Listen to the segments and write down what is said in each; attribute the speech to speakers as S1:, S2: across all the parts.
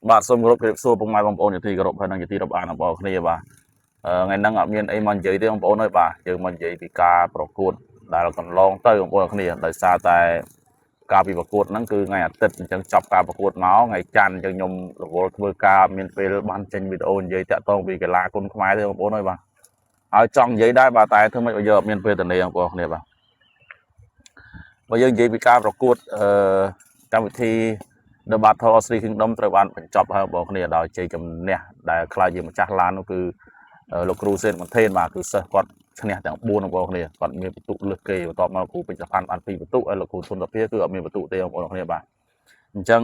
S1: បាទសូមគោរពជម្រាបសួរពុកម៉ែបងប្អូនជាទីគោរពហើយនិងជាទីរាប់អានបងប្អូនគ្នាបាទថ្ងៃហ្នឹងអត់មានអីមកនិយាយទេបងប្អូនអើយបាទយើងមកនិយាយពីការប្រកួតដែលកន្លងទៅបងប្អូនគ្នាដោយសារតែការពីប្រកួតហ្នឹងគឺថ្ងៃអាទិត្យអញ្ចឹងចប់ការប្រកួតមកថ្ងៃច័ន្ទអញ្ចឹងខ្ញុំរវល់ធ្វើការមានពេលបានចេញវីដេអូនិយាយតាក់ទងពីកីឡាគុនខ្មែរទេបងប្អូនអើយបាទហើយចង់និយាយដែរបាទតែធ្វើម៉េចឲ្យយើងអត់មានពេលទៅនេះបងប្អូនគ្នាបាទបើយើងនិយាយពីការប្រកួតកម្មវិធី The Battle of Three Kingdom ត្រូវបានបញ្ចប់ហើយបងប្អូនគ្នាដោយជ័យជំនះដែលខ្លាចជាម្ចាស់ឡាននោះគឺលោកគ្រូសេនមន្ទេនបាទគឺសិស្សគាត់ឈ្នះទាំង4បងប្អូនគ្នាគាត់មានពិន្ទុលើសគេបន្ទាប់មកគ្រូពេជ្រសផាន់បាន2ពិន្ទុហើយលោកគ្រូធនសុភាគឺអត់មានពិន្ទុទេបងប្អូនគ្នាបាទអញ្ចឹង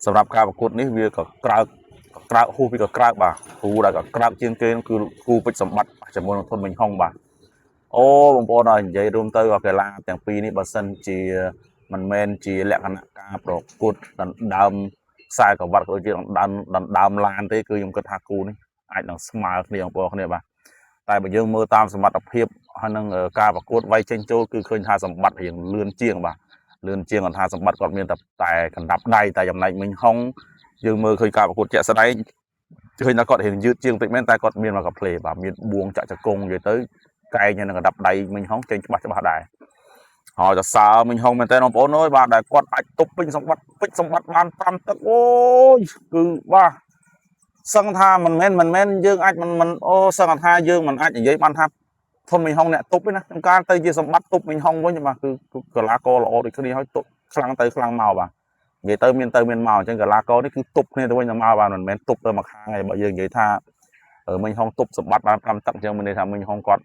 S1: សម្រាប់ការប្រកួតនេះវាក៏ក្រើកហួសពីក៏ក្រើកបាទគ្រូដែលក៏ក្រើកជាងគេគឺគ្រូពេជ្រសម្បត្តិជាមួយនឹងធនមិញហុងបាទអូបងប្អូនអើយនិយាយរួមទៅកីឡាទាំងពីរនេះបើសិនជាមិនមែនជាលក្ខណៈការប្រកួតដណ្ដើមខ្សែក្រវ៉ាត់ក៏ដូចជាដណ្ដើមឡានទេគឺខ្ញុំគិតថាគូនេះអាចនឹងស្មើគ្នាបងប្អូនគ្នាបាទតែបើយើងមើលតាមសមត្ថភាពហើយនឹងការប្រកួតវាយចេញចូលគឺឃើញថាសម្បត្តិរៀងលឿនជាងបាទលឿនជាងគាត់ថាសម្បត្តិគាត់មានតែកណ្ដាប់ដៃតែចំណែកមិញហុងយើងមើលឃើញការប្រកួតជាក់ស្ដែងឃើញថាគាត់រៀងយឺតជាងតិចមែនតែគាត់មានមកកាផ្លេបាទមានបួងចាក់ចកងនិយាយទៅកែងនឹងកណ្ដាប់ដៃមិញហុងចេញច្បាស់ដែរហើយតសើមិញហុងមែនតើបងប្អូនអើយបាទដែលគាត់អាចទប់ពេញសម្បត្តិបាន5ទឹកអូយគឺបាទសឹងថាមិនមែនយើងអាចមិនអូសឹងថាយើងមិនអាចនិយាយបានថាធនមិញហុងអ្នកទប់ទេណាក្នុងការទៅជាសម្បត្តិទប់មិញហុងវិញបាទគឺកីឡាករល្អដូចគ្នាហើយទប់ខ្លាំងទៅខ្លាំងមកបាទនិយាយទៅមានមកអញ្ចឹងកីឡាករនេះគឺទប់គ្នាទៅវិញទៅមកបាទមិនមែនទប់ទៅមកខាងឯងបើយើងនិយាយថាមិញហុងទប់សម្បត្តិបាន5ទឹកអញ្ចឹងមានន័យថាមិញហុងគាត់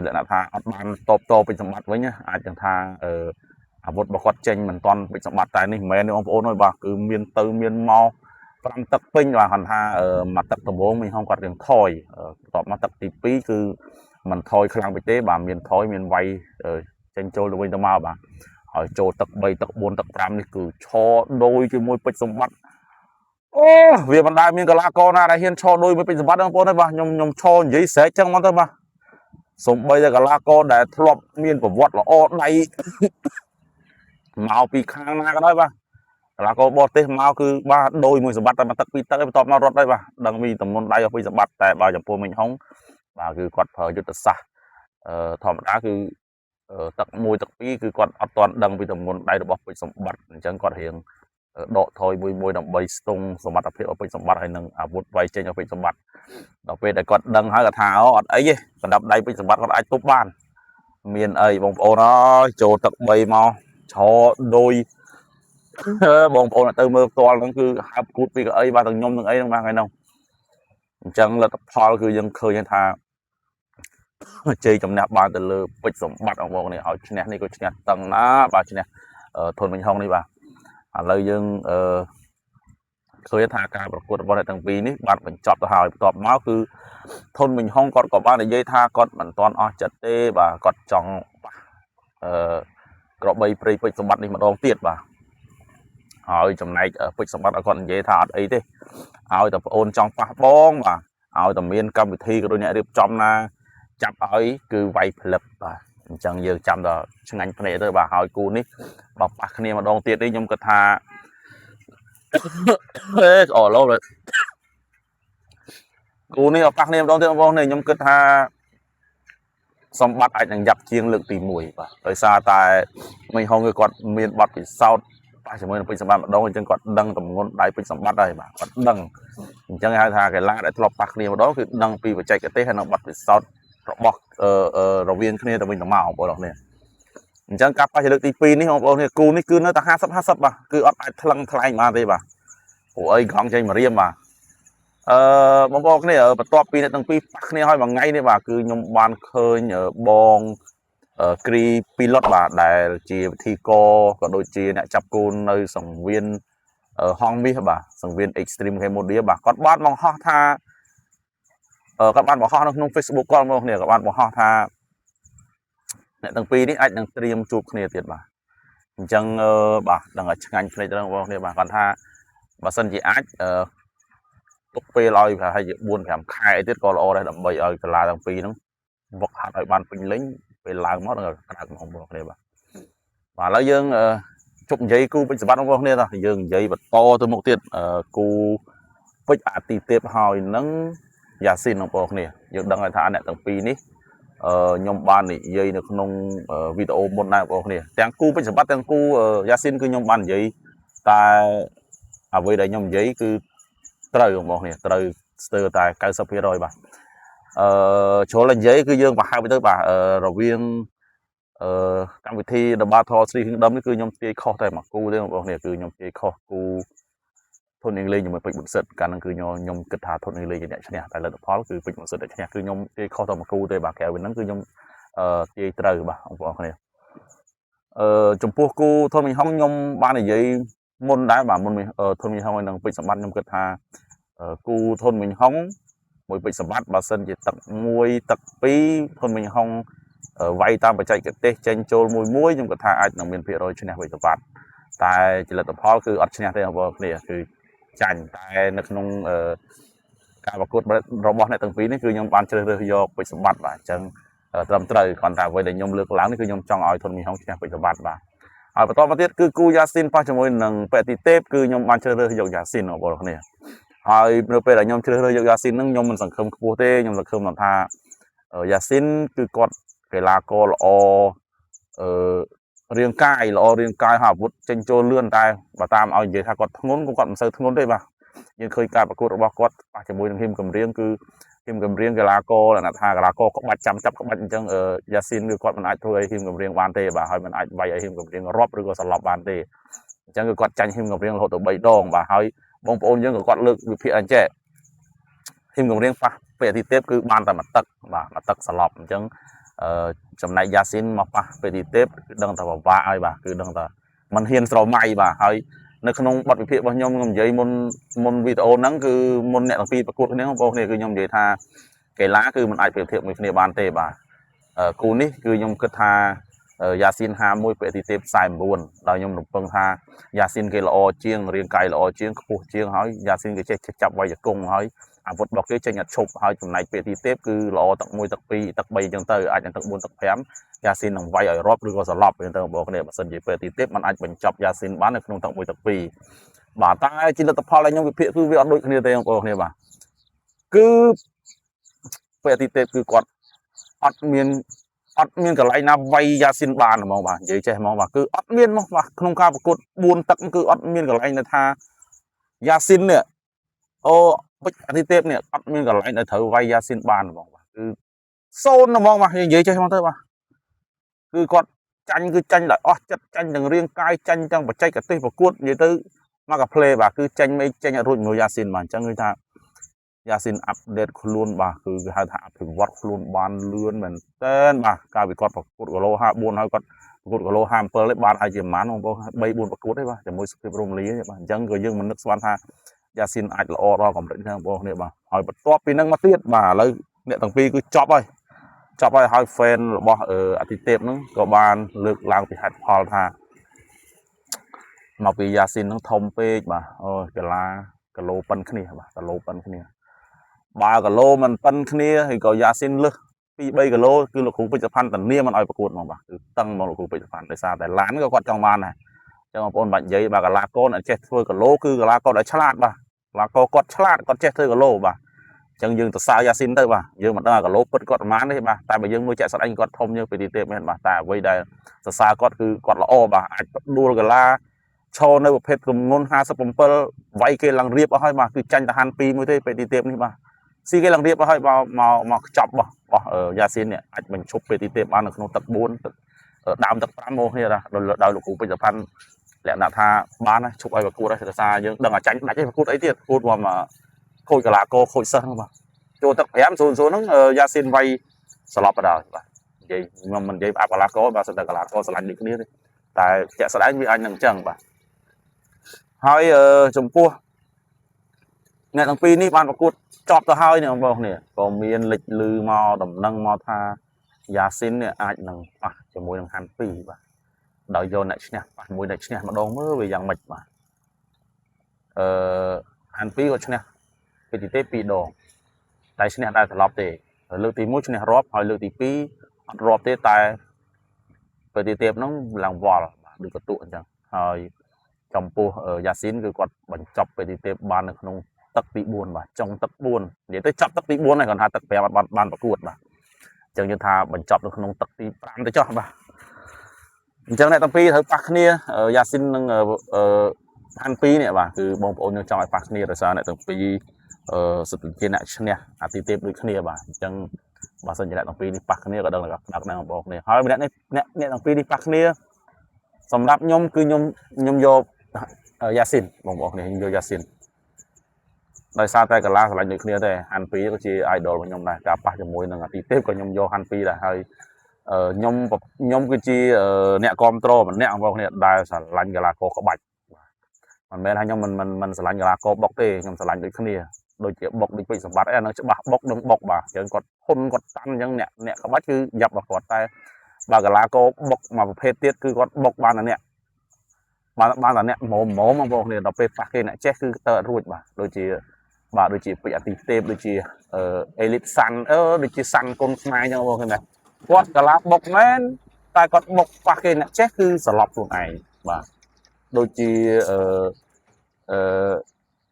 S1: លក្ខណៈថាអត់បានតបតពេញសម្បត្តិវិញអាចទាំងថាអាវុធរបស់គាត់ចេញមិនទាន់ពេញសម្បត្តិតែនេះមិនមែនទេបងប្អូនអើយបាទគឺមានទៅមានមក5ទឹកពេញបាទគាត់ថាមកទឹកដំបូងមិញហុងគាត់រៀងថយបន្ទាប់មកទឹកទី2គឺមិនថយខ្លាំងពេកទេបាទមានថយមានវាយចេញចូលទៅវិញទៅមកបាទហើយចូលទឹក3ទឹក4ទឹក5នេះគឺឈរដូចជាមួយពេជ្រសម្បត្តិអូវាមិនដែលមានកីឡាករណាដែលហ៊ានឈរដូចមួយពេជ្រសម្បត្តិបងប្អូនទេបាទខ្ញុំឈរនិយាយស្រែកចឹងមកទៅបាទសូម្បីតែកីឡាករដែលធ្លាប់មានប្រវត្តិល្អដៃមកពីខាងណាក៏ដោយបាទកីឡាករបរទេសមកគឺបាទដូចមួយសម្បត្តិតែមកទឹក2ទឹកឯងបន្ទាប់មករត់ហើយបាទដឹងពីតំនួនដៃពីសម្បត្តិតែបើចំពោះមិញហុងបាទគឺគាត់ប្រើយុទ្ធសាស្ត្រធម្មតាគឺទឹក1ទឹក2គឺគាត់អត់ទាន់ដឹងពីតំនួនដៃរបស់ពេជ្រសម្បត្តិអញ្ចឹងគាត់រៀងដកថយមួយដើម្បីស្ទង់សមត្ថភាពរបស់ពេជ្រសម្បត្តិហើយនឹងអាវុធវាយចេញរបស់ពេជ្រសម្បត្តិដល់ពេលដែលគាត់ដឹងហើយគាត់ថាអូអត់អីទេកណ្ដាប់ដៃពេជ្រសម្បត្តិគាត់អាចទប់បានមានអីបងប្អូនអើយចូលទឹក3មកឈរដូចបងប្អូនទៅមើលផ្ទាល់ហ្នឹងគឺហើបគូតពីកៅអីបាទទាំងខ្ញុំទាំងអីហ្នឹងបាទថ្ងៃហ្នឹងអញ្ចឹងលទ្ធផលគឺយើងឃើញថាជ័យជំនះបានទៅលើពេជ្រសម្បត្តិបងប្អូននេះឲ្យឈ្នះនេះក៏ឈ្នះតឹងណាបាទឈ្នះធនមិញហុងនេះបាទឥឡូវយើងឃើញថាការប្រកួតរបស់អ្នកទាំងពីរនេះបានបញ្ចប់ទៅហើយបន្ទាប់មកគឺធនមិញហុងគាត់ក៏បាននិយាយថាគាត់មិនទាន់អស់ចិត្តទេបាទគាត់ចង់ប៉ះក្របីព្រៃពេជ្រសម្បត្តិនេះម្ដងទៀតបាទហើយចំណែកពេជ្រសម្បត្តិគាត់និយាយថាអត់អីទេឲ្យតែប្អូនចង់ប៉ះបងបាទឲ្យតែមានកម្មវិធីក៏ដូចអ្នករៀបចំណាចាប់ឲ្យគឺវាយផ្លឹកបាទអញ្ចឹងយើងចាំដល់ឆ្ងាញ់ភ្នែកទៅបាទហើយគូនេះបើប៉ះគ្នាម្ដងទៀតនេះខ្ញុំគិតថាអូឡូគូនេះប៉ះគ្នាម្ដងទៀតបងប្អូនខ្ញុំគិតថាសម្បត្តិអាចនឹងយ៉ាប់ជាងលើកទី1បាទដោយសារតែមិញហុងគឺគាត់មានបទពិសោធន៍ប៉ះជាមួយនឹងពេជ្រសម្បត្តិម្ដងអញ្ចឹងគាត់ដឹងទម្ងន់ដៃពេជ្រសម្បត្តិហើយបាទគាត់ដឹងអញ្ចឹងហៅថាកីឡាដែលធ្លាប់ប៉ះគ្នាម្ដងគឺដឹងពីបច្ចេកទេសហើយនិងបទពិសោធន៍របស់រវាងគ្នាទៅវិញទៅមកបងប្អូនអញ្ចឹងការប៉ះជាលើកទី2នេះបងប្អូនគូនេះគឺនៅតែ50-50បាទគឺអត់អាចថ្លឹងថ្លែងបានទេបាទព្រោះអីកង់ចេញមករៀមបាទបងប្អូនគ្នាបន្ទាប់ពីអ្នកទាំងពីរប៉ះគ្នាហើយមួយថ្ងៃនេះបាទគឺខ្ញុំបានឃើញបងគ្រីពីលុតបាទដែលជាវិធីកក៏ដូចជាអ្នកចាប់គូននៅសង្វៀនហងមាសបាទសង្វៀន Extreme Cambodia បាទគាត់បានបង្ហោះថាគាត់បានបង្ហោះនៅក្នុង Facebook គាត់បងប្អូនគ្នាគាត់បានបង្ហោះថាអ្នកទាំងពីរនេះអាចនឹងត្រៀមជួបគ្នាទៀតបាទអញ្ចឹងបាទដឹងឲ្យឆ្ងាញ់ភ្នែកទៅបងប្អូនគ្នាបាទគាត់ថាបើសិនជាអាចទុកពេលឲ្យប្រហែលជា 4-5 ខែទៀតក៏ល្អដែរដើម្បីឲ្យកីឡាទាំងពីរហ្នឹងវឹកហាត់ឲ្យបានពេញលេញពេលឡើងមកដល់ក្តៅមកបងប្អូនគ្នាបាទឥឡូវយើង chụp giấy cú bây giờ bắt ông nên là dừng giấy bật to từ một tiết cú bây tí tiếp hỏi nâng giả xin ông bọc nè dừng đăng lại thả nè tầng pi ní nhom ban này dây được nông video một này bọc nè tiếng cú bây giờ bắt tiếng cú giả xin cứ nhom ban giấy ta với đây nhom giấy cứ trời ông bọc nè trời từ tại cây sập rồi bà chỗ là giấy cứ dương và hai mươi tới bà rồi viên cam vị thi đầm ba thò xì hướng đâm cứ nhom tê kho tay mà cu đấy bọn này cứ nhom tê kho cu thôn anh lên nhưng mà bị bực sệt cả năng cứ nhom kết thả thôn anh lên như vậy chứ nè tại là phó cứ bị bực sệt đấy chứ nè cứ nhom tê kho tay mà cu đây bà kẹo bên nó cứ nhom tê trời bà ông bọn này chụp pua cu thôn mình không nhom ba này giấy môn đá bà môn mình thôn mình không năng bị sập bắt nhom kết thả cu thôn mình không mỗi bị sập bắt bà sân chỉ tập muôi tập pí thôn mình không vay tam បច្ចេកទេសចេញចូលមួយខ្ញុំក៏ថាអាចនឹងមានភាគរយឈ្នះវិបត្តិតែជាលទ្ធផលគឺអត់ឈ្នះទេបងប្អូនគ្នាគឺចាញ់តែនៅក្នុងការប្រកួតរបស់អ្នកទាំងពីរនេះគឺខ្ញុំបានជ្រើសរើសយកវិសម្បត្តិបាទអញ្ចឹងត្រឹមត្រូវគ្រាន់តែអ្វីដែលខ្ញុំលើកឡើងនេះគឺខ្ញុំចង់ឲ្យធនមីហុងឈ្នះវិសម្បត្តិបាទហើយបន្តមកទៀតគឺគូយ៉ាស៊ីនប៉ះជាមួយនឹងប៉េទីទេពគឺខ្ញុំបានជ្រើសរើសយកយ៉ាស៊ីនបងប្អូនគ្នាហើយនៅពេលដែលខ្ញុំជ្រើសរើសយកយ៉ាស៊ីនហ្នឹងខ្ញុំមិនសង្ឃឹមខ្ពស់ទេខ្ញុំសង្ឃឹមថាយ៉ាស៊ីនគឺគាត់កីឡាករល្អរាងកាយល្អរាងកាយហើយអាវុធចេញចូលលឿនតែបើតាមឲ្យនិយាយថាគាត់ធ្ងន់គាត់មិនសូវធ្ងន់ទេបាទយើងឃើញការប្រកួតរបស់គាត់ប៉ះជាមួយនឹងហ៊ីមកំរៀងគឺហ៊ីមកំរៀងកីឡាករដែលថាកីឡាករក្បាច់ចាំចាប់ក្បាច់អញ្ចឹងយ៉ាស៊ីនគឺគាត់មិនអាចធ្វើឲ្យហ៊ីមកំរៀងបានទេបាទហើយមិនអាចវាយឲ្យហ៊ីមកំរៀងរាប់ឬក៏សន្លប់បានទេអញ្ចឹងគឺគាត់ចាញ់ហ៊ីមកំរៀងរហូតទៅ3ដងបាទហើយបងប្អូនយើងក៏គាត់លើកវិភាគអញ្ចឹងហ៊ីមកំរៀងប៉ះពេលទីទេពគឺបានតែមួយទឹកបាទមួយទឹកសន្លប់អញ្ចឹងចំណែកយ៉ាស៊ីនមកប៉ះពេលទីទេពគឺដឹងតែពិបាកហើយបាទគឺដឹងតែមិនហ៊ានស្រមៃបាទហើយនៅក្នុងបទវិភាគរបស់ខ្ញុំនិយាយមុនវីដេអូហ្នឹងគឺមុនអ្នកទាំងពីរប្រកួតគ្នាបងប្អូនគ្នាគឺខ្ញុំនិយាយថាកីឡាគឺមិនអាចប្រៀបធៀបមួយគ្នាបានទេបាទគូនេះគឺខ្ញុំគិតថាយ៉ាស៊ីន51ពេលទីទេព49ដោយខ្ញុំរំពឹងថាយ៉ាស៊ីនគេល្អជាងរាងកាយល្អជាងខ្ពស់ជាងហើយយ៉ាស៊ីនគេចេះចាប់វាយជង្គង់ហើយអាវុធរបស់គេចេញអត់ឈប់ហើយចំណែកពេលទីទេពគឺល្អទឹក1ទឹក2ទឹក3អញ្ចឹងទៅអាចនឹងទឹក4ទឹក5យ៉ាស៊ីននឹងវាយឲ្យរាប់ឬក៏សន្លប់អញ្ចឹងទៅបងប្អូនគ្នាបើសិនជាពេលទីទេពมันអាចបញ្ចប់យ៉ាស៊ីនបាននៅក្នុងទឹក1ទឹក2បាទតែជាលទ្ធផលដែលខ្ញុំវិភាគគឺវាអត់ដូចគ្នាទេបងប្អូនគ្នាបាទគឺពេលទីទេពគឺគាត់អត់មានកន្លែងណាវាយយ៉ាស៊ីនបានហ្មងបាទនិយាយចេះហ្មងបាទគឺអត់មានមកបាទក្នុងការប្រកួត4ទឹកគឺអត់មានកន្លែងដែលថាយ៉ាស៊ីននេះពេជ្រអាទិទេពនេះអត់មានកន្លែងដែលត្រូវវាយយ៉ាស៊ីនបានហ្មងបាទគឺ0ហ្មងបាទនិយាយចេះហ្មងទៅបាទគឺគាត់ចាញ់គឺចាញ់ដោយអស់ចិត្តចាញ់ទាំងរាងកាយចាញ់ទាំងបច្ចេកទេសប្រកួតនិយាយទៅមកកាផ្លេបាទគឺចាញ់មិនចាញ់អត់រួចមួយយ៉ាស៊ីនបាទអញ្ចឹងគឺថាយ៉ាស៊ីនអាប់ដេតខ្លួនបាទគឺគេហៅថាអភិវឌ្ឍខ្លួនបានលឿនមែនតើបាទកាលពីគាត់ប្រកួតគីឡូ54ហើយគាត់ប្រកួតគីឡូ57នេះបានហើយជាប្រហែលបងប្អូន3 4ប្រកួតទេបាទជាមួយសុភាពរមលីបាទអញ្ចឹងក៏យើងមិននឹកស្មានថាយ៉ាស៊ីនអាចល្អដល់កម្រិតហ្នឹងបងប្អូនគ្នាបាទហើយបន្ទាប់ពីហ្នឹងមកទៀតបាទឥឡូវអ្នកទាំងពីរគឺចប់ហើយ fan របស់អាទិទេពហ្នឹងក៏បានលើកឡើងពីហេតុផលថាមកពីយ៉ាស៊ីនហ្នឹងធំពេកបាទកីឡាគីឡូប៉ុនគ្នាបាទគីឡូប៉ុនគ្នាបើគីឡូមិនប៉ុនគ្នាហើយក៏យ៉ាស៊ីនលើស2 3គីឡូគឺលោកគ្រូពេជ្រផាន់តានាមិនឲ្យប្រកួតហ្មងបាទគឺតឹងមកលោកគ្រូពេជ្រផាន់ដោយសារតែឡានក៏គាត់ចង់បានដែរអញ្ចឹងបងប្អូនបាច់និយាយបាទកីឡាករអ្នកចេះធ្វើគីឡូគឺកីឡាករដែលឆ្លាតបាទកីឡាករគាត់ឆ្លាតគាត់ចេះធ្វើគីឡូបាទអញ្ចឹងយើងទៅសើយ៉ាស៊ីនទៅបាទយើងមិនដឹងថាគីឡូពិតគាត់ប្រហែលទេបាទតែបើយើងមើលចាក់ស្ដែងគាត់ធំយើងពីទីទេពមែនបាទតែអ្វីដែលសរសើរគាត់គឺគាត់ល្អបាទអាចដួលកីឡាឈរនៅប្រភេទទម្ងន់57វាយគេឡើងរៀបអស់ហើយបាទគឺចាញ់តាហាន2មួយទេពេលទីទេពនេះបាទស៊ីគេឡើងរៀបអស់ហើយមកខ្ចប់របស់យ៉ាស៊ីននេះអាចបញ្ឈប់ពេលទីទេពបាននៅក្នុងទឹក4ទឹកដើមទឹក5មកគ្នាដោយលោកគ្រូពេជ្រផាន់លក្ខណៈថាបានឈប់ឲ្យប្រកួតហើយដោយសារយើងដឹងថាចាញ់ដាច់ឯប្រកួតអីទៀតប្រកួតមកខូចកីឡាករខូចសិស្សហ្នឹងបាទចូលទឹក5 0 0ហ្នឹងយ៉ាស៊ីនវាយស្លាប់បណ្ដោយបាទនិយាយខ្ញុំមិននិយាយអាប់កីឡាករបាទសិតតែកីឡាករឆ្លាញ់ដូចគ្នាទេតែជាក់ស្ដែងវាអាចនឹងអញ្ចឹងបាទហើយចំពោះអ្នកទាំងពីរនេះបានប្រកួតចប់ទៅហើយនេះបងប្អូនគ្នាក៏មានលេចលឺមកដំណឹងមកថាយ៉ាស៊ីននេះអាចនឹងប៉ះជាមួយនឹងហាន់2បាទដោយយកអ្នកឈ្នះប៉ះមួយអ្នកឈ្នះម្ដងមើលវាយ៉ាងម៉េចបាទហាន់2ក៏ឈ្នះពេលទីទេព2ដងតែឈ្នះដែរត្រឡប់ទេលើកទី1ឈ្នះរាប់ហើយលើកទី2អត់រាប់ទេតែពេលទីទេពហ្នឹងឡើងវល់បាទដូចកតុអញ្ចឹងហ ហើយចំពោះយ៉ាស៊ីនគឺគាត់បញ្ចប់ពេលទីទេពបាននៅក្នុងទឹកទី4បាទចុងទឹក4និយាយទៅចាប់ទឹកទី4ហើយគាត់ថាទឹក5អត់បានប្រកួតបាទអញ្ចឹងយើងថាបញ្ចប់នៅក្នុងទឹកទី5ទៅចុះបាទអញ្ចឹងអ្នកទាំងពីរត្រូវប៉ះគ្នាយ៉ាស៊ីននិងហាន់ពីនេះបាទគឺបងប្អូនយើងចង់ឲ្យប៉ះគ្នាដោយសារអ្នកទាំងពីរសិទ្ធិជាអ្នកឈ្នះអាទិទេពដូចគ្នាបាទអញ្ចឹងបើសិនជាអ្នកទាំងពីរនេះប៉ះគ្នាក៏ដឹងថាដាក់នឹងបងប្អូនគ្នាហើយម្នាក់នេះអ្នកទាំងពីរនេះប៉ះគ្នាសម្រាប់ខ្ញុំគឺខ្ញុំយកយ៉ាស៊ីនបងប្អូនគ្នាខ្ញុំយកយ៉ាស៊ីនដោយសារតែកីឡាឆ្លាញ់ដូចគ្នាទេហាន់ពីក៏ជា idol របស់ខ្ញុំដែរការប៉ះជាមួយនឹងអាទិទេពក៏ខ្ញុំយកហាន់ពីដែរហើយខ្ញុំគឺជាអ្នកគ្រប់គ្រងម្នាក់បងប្អូនគ្នាដែលឆ្លាញ់កីឡាករក្បាច់មិនមែនថាខ្ញុំមិនឆ្លាញ់កីឡាករបុកទេខ្ញុំឆ្លាញ់ដូចគ្នាដូចជាបុកដូចពេជ្រសម្បត្តិអានឹងច្បាស់បុកនឹងបុកបាទអញ្ចឹងគាត់ហ៊ុនគាត់តាន់អញ្ចឹងអ្នកក្បាច់គឺយ៉ាប់របស់គាត់តែបើកីឡាករបុកមួយប្រភេទទៀតគឺគាត់បុកបានតែអ្នកបានតែអ្នកម៉មបងប្អូនគ្នាដល់ពេលប៉ះគេអ្នកចេះគឺទៅអត់រួចបាទដូចជាពេជ្រអាទិទេពដូចជាអេលីតសាន់ដូចជាសាន់កុនខ្មែរអញ្ចឹងបងប្អូនគ្នាគាត់កីឡាបុកមែនតែគាត់បុកប៉ះគេអ្នកចេះគឺសន្លប់ខ្លួនឯងបាទដូចជា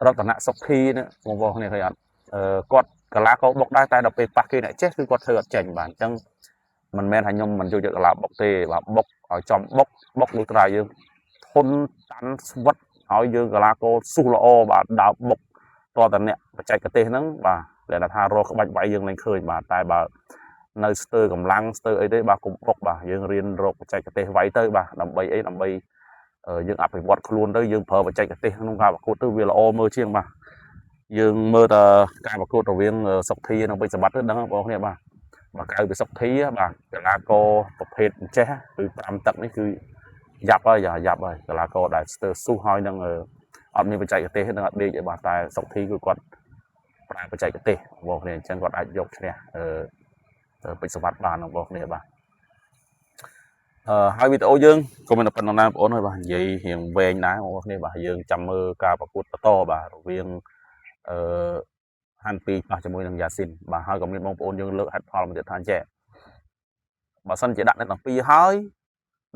S1: រតនសុខីនេះបងប្អូនគ្នាឃើញអត់គាត់កីឡាករបុកដែរតែដល់ពេលប៉ះគេអ្នកចេះគឺគាត់ធ្វើអត់ចេញបាទអញ្ចឹងមិនមែនថាខ្ញុំមិនចូលចិត្តកីឡាបុកទេបាទបុកឲ្យចំបុកដូចត្រៃយើងធន់តាន់ស្វិតហើយយើងកីឡាករស៊ូល្អបាទដើរបុកតតអ្នកបច្ចេកទេសហ្នឹងបាទដែលថារកក្បាច់វាយយើងនឹងឃើញបាទតែបើនៅស្ទើរកម្លាំងស្ទើរអីទេបាទកុំបុកបាទយើងរៀនរកបច្ចេកទេសវាយទៅបាទដើម្បីអីដើម្បីយើងអភិវឌ្ឍខ្លួនទៅយើងប្រើបច្ចេកទេសក្នុងការប្រកួតទៅវាល្អមើលជាងបាទយើងមើលតការប្រកួតរវាងសុកធីនិងពេជ្រសម្បត្តិទៅដឹងបងប្អូនគ្នាបាទក្រៅពីសុកធីបាទកីឡាករប្រភេទចេះគឺ5ទឹកនេះគឺយ៉ាប់ហើយកីឡាករដែលស្ទើរស៊ូហើយនឹងអត់មានបច្ចេកទេសនឹងអត់ដេកឯបាទតែសុកធីគឺគាត់ប្រើបច្ចេកទេសបងប្អូនគ្នាអញ្ចឹងគាត់អាចយកឈ្នះពេជ្រសម្បត្តិបានបងប្អូនគ្នាបាទហើយវីដេអូយើងក៏មានប៉ុណ្ណឹងដែរបងប្អូនហើយបាទនិយាយរៀងវែងដែរបងប្អូនគ្នាបាទយើងចាំមើលការប្រកួតបន្តបាទរវាងហាន់ពីប៉ះជាមួយនឹងយ៉ាស៊ីនបាទហើយក៏មានបងប្អូនយើងលើកហេតុផលមកទៀតថាចេះបើសិនជាដាក់អ្នកទាំងពីរហើយ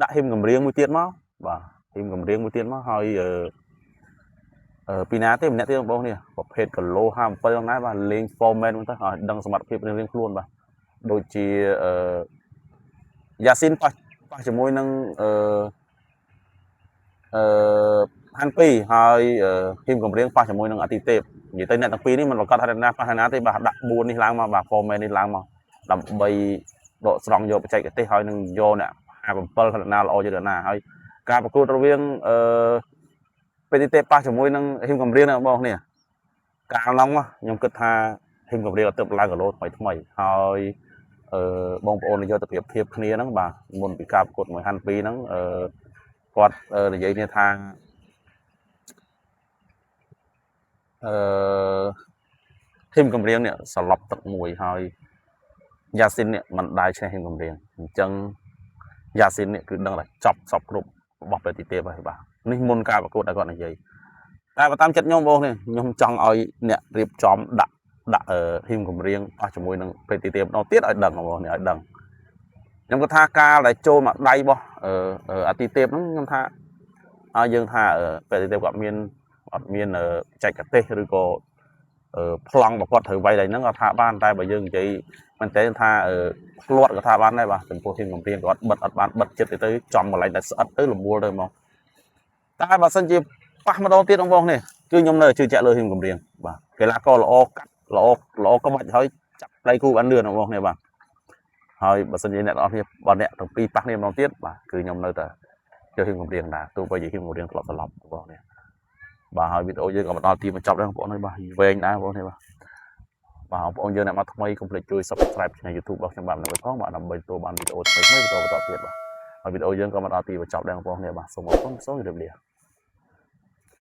S1: ដាក់ហ៊ីមកំរៀងមួយទៀតមកបាទហ៊ីមកំរៀងមួយទៀតមកហើយពីណាទេម្នាក់ទៀតបងប្អូនគ្នាប្រភេទគីឡូ57ហ្នឹងដែរបាទលេង format ហ្នឹងទៅឲ្យដឹងសមត្ថភាពរៀងខ្លួនបាទដូចជាយ៉ាស៊ីនប៉ះជាមួយនឹងហាន់ពីហើយហ៊ីមកំរៀងប៉ះជាមួយនឹងអាទិទេពនិយាយទៅអ្នកទាំងពីរនេះមិនប្រកាសថាណាប៉ះណាទេបាទដាក់4នេះឡើងមកបាទ format នេះឡើងមកដើម្បីដកស្រង់យកបច្ចេកទេសហើយនឹងយកអ្នក57ថាណាល្អជាងណាហើយការប្រកួតរវាងពេលទេប៉ះជាមួយនឹងហ៊ីមកំរៀងបងប្អូនគ្នាកាលនោះខ្ញុំគិតថាហ៊ីមកំរៀងទៅឡើងគីឡូថ្មីហើយបងប្អូនយកទៅប្រៀបធៀបគ្នាហ្នឹងបាទមុនពីការប្រកួតមួយហាន់ពីហ្នឹងគាត់និយាយថាហ៊ីមកំរៀងនេះសន្លប់ទឹកមួយហើយយ៉ាស៊ីននេះមិនដែរឈ្នះហ៊ីមកំរៀងអញ្ចឹងយ៉ាស៊ីននេះគឺដឹងថាចប់សពគ្រប់របស់ពេលទីទេពហើយបាទនេះមុនការប្រកួតដែលគាត់និយាយតែបើតាមចិត្តខ្ញុំបងនេះខ្ញុំចង់ឲ្យអ្នករៀបចំដាក់ហ៊ីមកំរៀងអស់ជាមួយនឹងពេលទីទេពដល់ទៀតឲ្យដឹងបងនេះឲ្យដឹងខ្ញុំគាត់ថាការដែលចូលមកដៃរបស់អាទិទេពហ្នឹងខ្ញុំថាឲ្យយើងថាពេលទីទេពគាត់អត់មានបច្ចេកទេសឬក៏ប្លង់របស់គាត់ត្រូវវាយដៃហ្នឹងគាត់ថាបានតែបើយើងនិយាយមែនតើថាផ្លាត់គាត់ថាបានដែរបាទចំពោះហ៊ីមកំរៀងគាត់បិទអត់បានបិទចិត្តទៅចំកន្លែងតែស្អិតទៅលំមួលទៅមកតែបើសិនជាប៉ះម្ដងទៀតបងប្អូននេះគឺខ្ញុំនៅជឿជាក់លើហ៊ីមកំរៀងបាទកីឡាករល្អកាត់ល្អក្បាច់ហើយចាប់ដៃគូបានលឿនបងប្អូននេះបាទហើយបើសិនជាអ្នកទាំងអស់គ្នាបើអ្នកទាំងពីរប៉ះគ្នាម្ដងទៀតបាទគឺខ្ញុំនៅតែយកហ៊ីមកំរៀងដែរទោះបីជាហ៊ីមកំរៀងធ្លាប់សន្លប់បងប្អូននេះបាទហើយវីដេអូយើងក៏មកដល់ទីបញ្ចប់ដែរបងប្អូនហើយបាទវែងដែរបងប្អូននេះបាទបងប្អូនយើងអ្នកមកថ្មីកុំភ្លេចជួយ Subscribe ឆានែល YouTube របស់ខ្ញុំបាទដើម្បីផងបាទដើម្បីទទួលបានវីដេអូថ្មីៗបន្តទៀតបាទហើយវីដេអូយើងក៏មកដល់ទីបញ្ចប់ដែរបងប្អូននេះបាទសូមអរគុណសូមជម្រាបលា